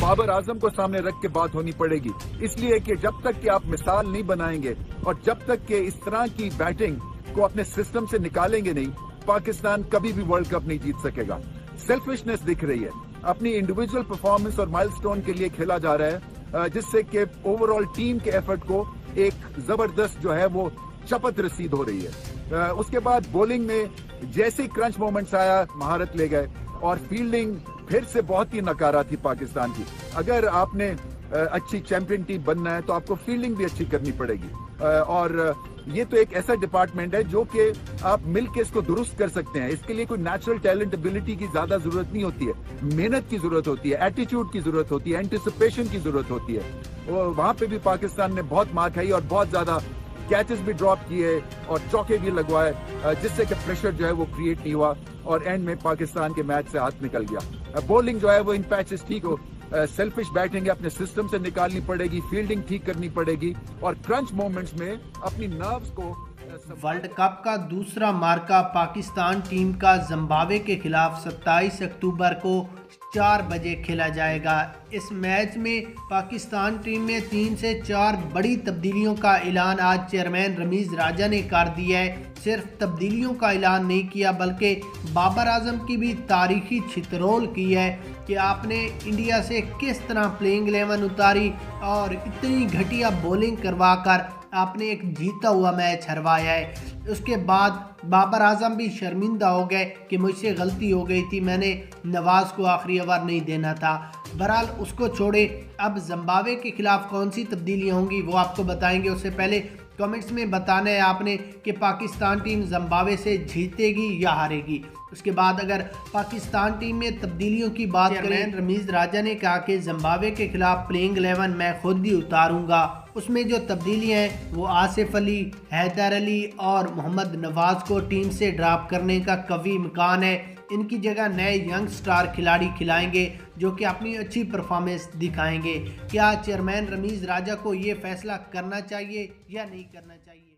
बाबर आजम को सामने रख के बात होनी पड़ेगी, इसलिए कि जब तक कि आप मिसाल नहीं बनाएंगे और जब तक कि इस तरह की बैटिंग को अपने सिस्टम से निकालेंगे नहीं, पाकिस्तान कभी भी वर्ल्ड कप नहीं जीत सकेगा। सेल्फिशनेस दिख रही है, अपनी इंडिविजुअल परफॉर्मेंस और माइलस्टोन के लिए खेला जा रहा है, जिससे कि ओवरऑल टीम के एफर्ट को एक जबरदस्त जो है वो चपत रसीद हो रही है। उसके बाद बॉलिंग में जैसे ही क्रंच मोमेंट्स आया, महारत ले गए और फील्डिंग फिर से बहुत ही नकारा थी पाकिस्तान की। अगर आपने अच्छी चैंपियन टीम बनना है तो आपको फील्डिंग भी अच्छी करनी पड़ेगी, और ये तो एक ऐसा डिपार्टमेंट है जो कि आप मिलकर इसको दुरुस्त कर सकते हैं। इसके लिए कोई नेचुरल टैलेंट, एबिलिटी की ज्यादा जरूरत नहीं होती है, मेहनत की जरूरत होती है, एटीट्यूड की जरूरत होती है, एंटिसिपेशन की जरूरत होती है। और वहां पे भी पाकिस्तान ने बहुत मार खाई और बहुत ज्यादा कैचेस भी ड्रॉप किए और चौके भी लगवाए, जिससे कि प्रेशर जो है वो क्रिएट नहीं हुआ और एंड में पाकिस्तान के मैच से हाथ निकल गया। बॉलिंग जो है वो इन पैचेस ठीक हो, सेल्फिश बैटिंग है अपने सिस्टम से निकालनी पड़ेगी, फील्डिंग ठीक करनी पड़ेगी और क्रंच मोमेंट्स में अपनी नर्व्स को। वर्ल्ड कप का दूसरा मार्का पाकिस्तान टीम का जिम्बाब्वे के खिलाफ 27 अक्टूबर को 4 बजे खेला जाएगा। इस मैच में पाकिस्तान टीम में 3 से 4 बड़ी तब्दीलियों का ऐलान आज चेयरमैन रमीज़ राजा ने कर दिया है। सिर्फ तब्दीलियों का ऐलान नहीं किया बल्कि बाबर आजम की भी तारीखी छितरोल की है कि आपने इंडिया से किस तरह प्लेइंग 11 उतारी और इतनी घटिया बॉलिंग करवाकर आपने एक जीता हुआ मैच हरवाया है। उसके बाद बाबर आजम भी शर्मिंदा हो गए कि मुझसे गलती हो गई थी, मैंने नवाज को आखिरी ओवर नहीं देना था। बहरहाल उसको छोड़े, अब जिम्बाब्वे के खिलाफ कौन सी तब्दीलियाँ होंगी वो आपको बताएंगे। उससे पहले कमेंट्स में बताना है आपने कि पाकिस्तान टीम जिम्बाब्वे से जीतेगी या हारेगी। उसके बाद अगर पाकिस्तान टीम में तब्दीलियों की बात करें, रमीज़ राजा ने कहा कि जिम्बाब्वे के खिलाफ प्लेइंग 11 मैं खुद ही उतारूंगा। उसमें जो तब्दीलियाँ हैं वो आसिफ अली, हैदर अली और मोहम्मद नवाज को टीम से ड्रॉप करने का कवी इम्कान है। इनकी जगह नए यंग स्टार खिलाड़ी खिलाएंगे जो कि अपनी अच्छी परफॉर्मेंस दिखाएंगे। क्या चेयरमैन रमीज़ राजा को ये फैसला करना चाहिए या नहीं करना चाहिए?